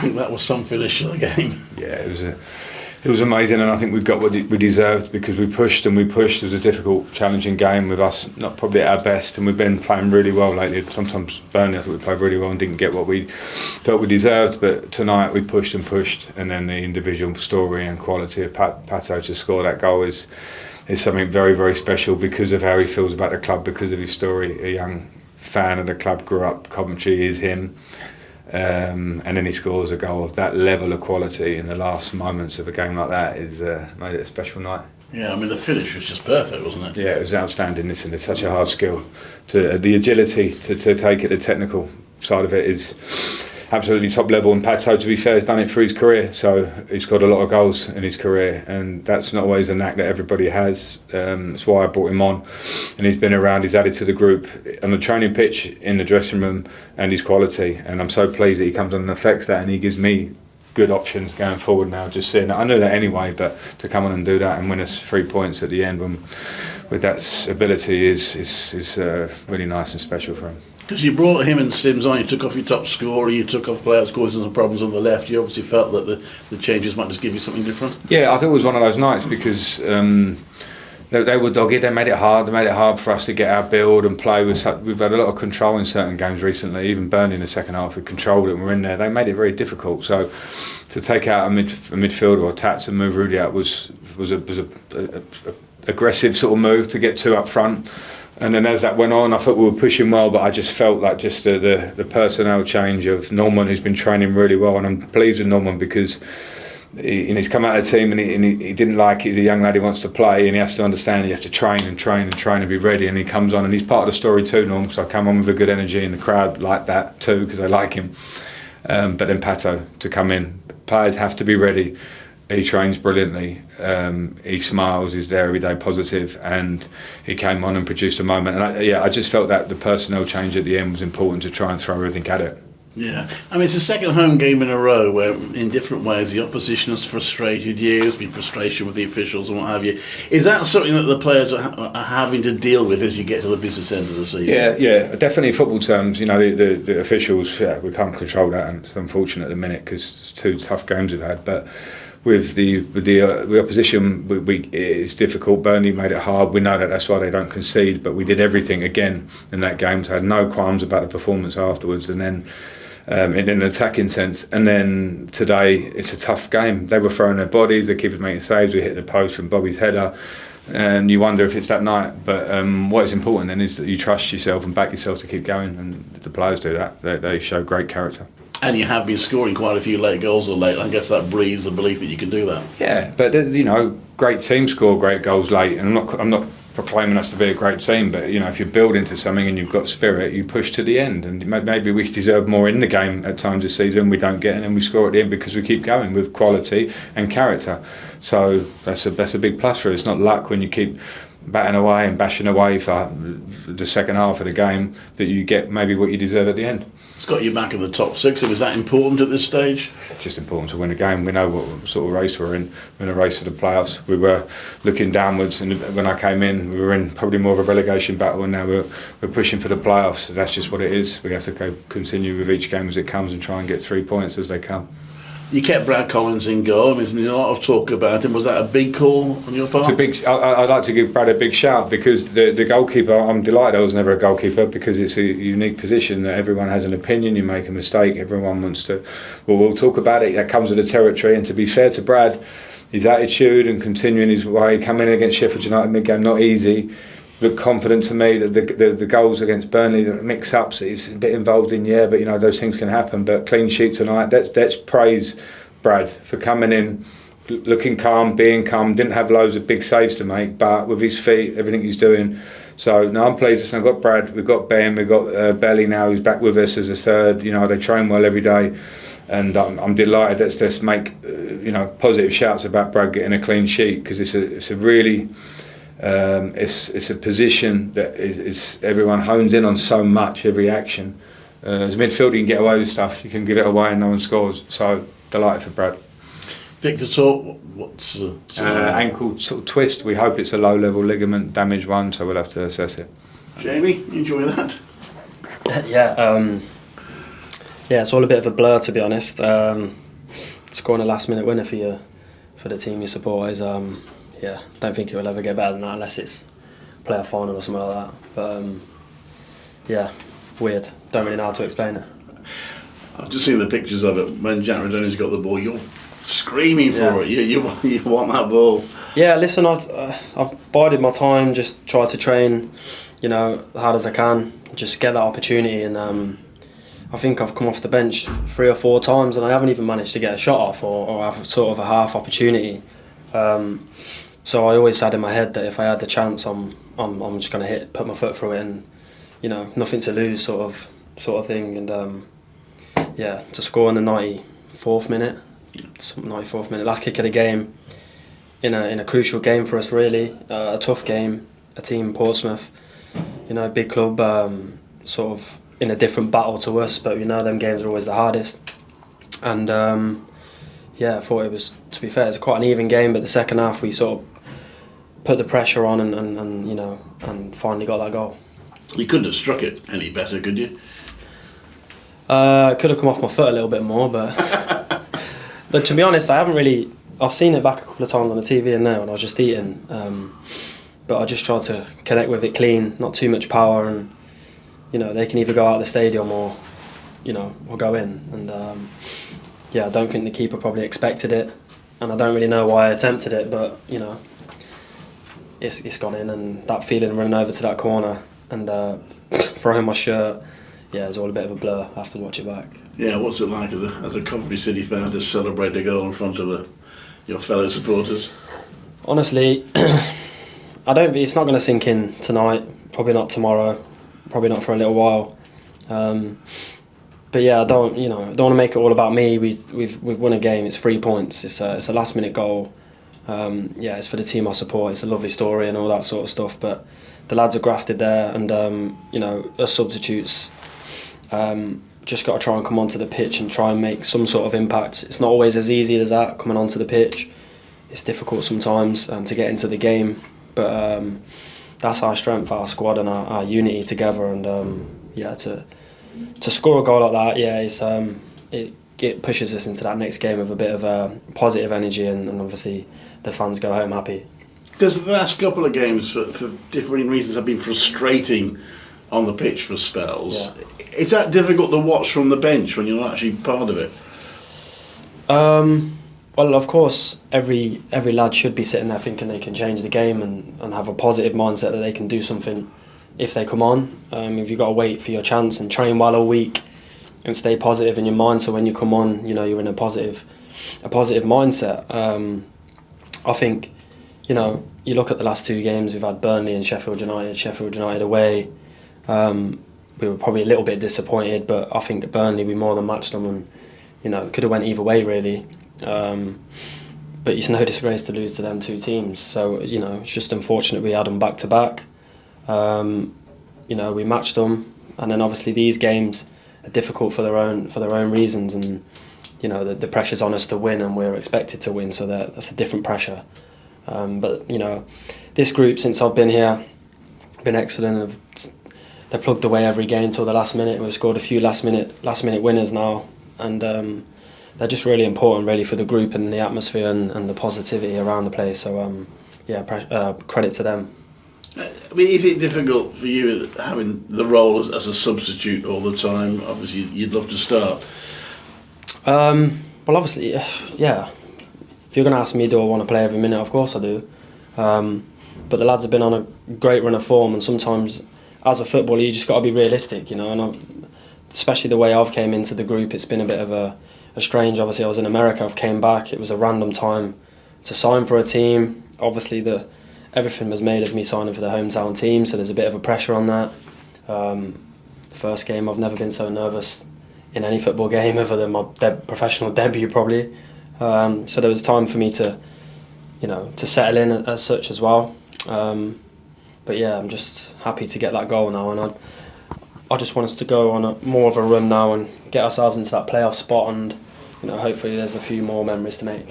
think that was some finish to the game. Yeah, it was amazing, and I think we got what we deserved because we pushed and we pushed. It was a difficult, challenging game with us not probably at our best, and we've been playing really well lately. Sometimes Burnley, I thought we played really well and didn't get what we felt we deserved, but tonight we pushed, and then the individual story and quality of Pato to score that goal is something very, very special because of how he feels about the club, because of his story. A young fan of the club, grew up, Coventry is him. And then he scores a goal of that level of quality in the last moments of a game like that is made it a special night. Yeah, I mean the finish was just perfect, wasn't it? Yeah, it was outstanding. Listen, it's such a hard skill. The agility to take it, the technical side of it is absolutely top level. And Pato, to be fair, has done it for his career. So he's got a lot of goals in his career, and that's not always a knack that everybody has. That's why I brought him on, and he's been around. He's added to the group on the training pitch, in the dressing room, and his quality. And I'm so pleased that he comes on and affects that, and he gives me good options going forward now. Just seeing that, I knew that anyway, but to come on and do that and win us 3 points at the end with that ability is really nice and special for him. Because you brought him and Sims on, you took off your top scorer, you took off players causing some problems on the left. You obviously felt that the changes might just give you something different. Yeah, I thought it was one of those nights because they were dogged. They made it hard. They made it hard for us to get our build and play. We've had a lot of control in certain games recently. Even Burnley in the second half, we controlled it and we're in there. They made it very difficult. So to take out a midfielder or Tats and move Rudy out was a aggressive sort of move to get two up front. And then as that went on, I thought we were pushing well, but I just felt like just the personnel change of Norman, who's been training really well, and I'm pleased with Norman because he's come out of the team and he didn't like it. He's a young lad who wants to play, and he has to understand he has to train and be ready, and he comes on and he's part of the story too, Norm. So I come on with a good energy, and the crowd like that too because they like him. But then Pato to come in, players have to be ready. He trains brilliantly, he smiles, he's there every day, positive, and he came on and produced a moment. And I just felt that the personnel change at the end was important to try and throw everything at it. Yeah, I mean it's the second home game in a row where in different ways the opposition has frustrated you, there's been frustration with the officials and what have you. Is that something that the players are having to deal with as you get to the business end of the season? Yeah, definitely in football terms, you know, the officials, we can't control that, and it's unfortunate at the minute because it's 2 tough games we've had, but with the opposition, it's difficult. Burnley made it hard. We know that's why they don't concede. But we did everything again in that game. So I had no qualms about the performance afterwards. And then in an attacking sense. And then today, it's a tough game. They were throwing their bodies. The keepers making saves. We hit the post from Bobby's header. And you wonder if it's that night. But what is important then is that you trust yourself and back yourself to keep going. And the players do that. They show great character. And you have been scoring quite a few late goals of late. I guess that breeds the belief that you can do that. Yeah, but you know, great teams score great goals late, and I'm not proclaiming us to be a great team, but you know, if you build into something and you've got spirit, you push to the end. And maybe we deserve more in the game at times this season. We don't get, and then we score at the end because we keep going with quality and character. So that's a big plus for us. It's not luck when you keep batting away and bashing away for the second half of the game that you get maybe what you deserve at the end. It's got you back in the top 6. Is that important at this stage? It's just important to win a game. We know what sort of race we're in. We're in a race for the playoffs. We were looking downwards, and when I came in, we were in probably more of a relegation battle, and now we're pushing for the playoffs. That's just what it is. We have to continue with each game as it comes and try and get 3 points as they come. You kept Brad Collins in goal. I mean, there's a lot of talk about him. Was that a big call on your part? I'd like to give Brad a big shout because the goalkeeper, I'm delighted I was never a goalkeeper because it's a unique position that everyone has an opinion. You make a mistake, everyone wants to. Well, we'll talk about it. That comes with the territory. And to be fair to Brad, his attitude and continuing his way, coming in against Sheffield United mid-game, not easy. Looked confident to me that the goals against Burnley, the mix-ups, he's a bit involved in, but you know those things can happen. But clean sheet tonight. Let's praise Brad for coming in, looking calm, being calm. Didn't have loads of big saves to make, but with his feet, everything he's doing. So no, I'm pleased. I've got Brad, we've got Ben, we've got Belly now, who's back with us as a third. You know, they train well every day, and I'm delighted. Let's make positive shouts about Brad getting a clean sheet because it's a really. It's a position that is everyone hones in on so much, every action. As a midfielder, you can get away with stuff. You can give it away and no one scores. So, delighted for Brad. Victor Talk, what's ankle sort of twist. We hope it's a low-level ligament damage one, so we'll have to assess it. Jamie, you enjoy that? Yeah. Yeah, it's all a bit of a blur, to be honest. Scoring a last-minute winner for the team you support is, yeah, don't think it will ever get better than that unless it's playoff final or something like that. But yeah, weird. Don't really know how to explain it. I've just seen the pictures of it when Jack Redoney's got the ball. You're screaming for it. You want that ball. Yeah, listen, I've bided my time, just tried to train, hard as I can, just get that opportunity, and I think I've come off the bench 3 or 4 times and I haven't even managed to get a shot off or have sort of a half opportunity. So I always had in my head that if I had the chance, I'm just going to put my foot through it, and nothing to lose sort of thing. And yeah, to score in the 94th minute, last kick of the game, in a crucial game for us, really, a tough game, a team, Portsmouth, big club, sort of in a different battle to us, but them games are always the hardest. And yeah, I thought it was, to be fair, it's quite an even game, but the second half we sort of put the pressure on and finally got that goal. You couldn't have struck it any better, could you? Could have come off my foot a little bit more, but but to be honest, I've seen it back a couple of times on the TV and now when I was just eating, but I just tried to connect with it clean, not too much power, and they can either go out of the stadium or go in. And yeah, I don't think the keeper probably expected it, and I don't really know why I attempted it, but it's gone in, and that feeling running over to that corner and throwing my shirt, yeah, it's all a bit of a blur. I have to watch it back. Yeah, what's it like as a Coventry City fan to celebrate a goal in front of your fellow supporters? Honestly, it's not going to sink in tonight, probably not tomorrow, probably not for a little while. But yeah, I don't want to make it all about me. We've won a game. It's 3 points. It's a last minute goal. Yeah, it's for the team I support. It's a lovely story and all that sort of stuff. But the lads are grafted there, and us substitutes, just got to try and come onto the pitch and try and make some sort of impact. It's not always as easy as that coming onto the pitch. It's difficult sometimes to get into the game, but that's our strength, our squad, and our unity together. And yeah, to score a goal like that, yeah, it pushes us into that next game with a bit of positive energy, and obviously the fans go home happy. Because the last couple of games, for differing reasons, have been frustrating on the pitch for spells. Yeah. Is that difficult to watch from the bench when you're not actually part of it? Well, of course, every lad should be sitting there thinking they can change the game and have a positive mindset that they can do something if they come on. If you've got to wait for your chance and train well all week and stay positive in your mind, so when you come on, you're in a positive mindset. I think, you look at the last 2 games, we've had Burnley and Sheffield United away. We were probably a little bit disappointed, but I think at Burnley we more than matched them, and it could have went either way really. But it's no disgrace to lose to them 2 teams. So it's just unfortunate we had them back to back. We matched them, and then obviously these games are difficult for their own reasons, and the pressure's on us to win, and we're expected to win, so that's a different pressure. But this group, since I've been here, been excellent. They're plugged away every game till the last minute. We've scored a few last minute winners now, and they're just really important, really, for the group and the atmosphere and the positivity around the place. So credit to them. I mean, is it difficult for you having the role as a substitute all the time? Obviously, you'd love to start. Well, obviously, yeah. If you're going to ask me, do I want to play every minute? Of course I do. But the lads have been on a great run of form, and sometimes, as a footballer, you just got to be realistic, And especially the way I've came into the group, it's been a bit of a strange. Obviously, I was in America. I've came back. It was a random time to sign for a team. Obviously, everything was made of me signing for the hometown team, so there's a bit of a pressure on that. The first game, I've never been so nervous in any football game other than my professional debut, probably. So there was time for me to settle in as such as well. But yeah, I'm just happy to get that goal now, and I just want us to go on more of a run now and get ourselves into that playoff spot, and hopefully there's a few more memories to make.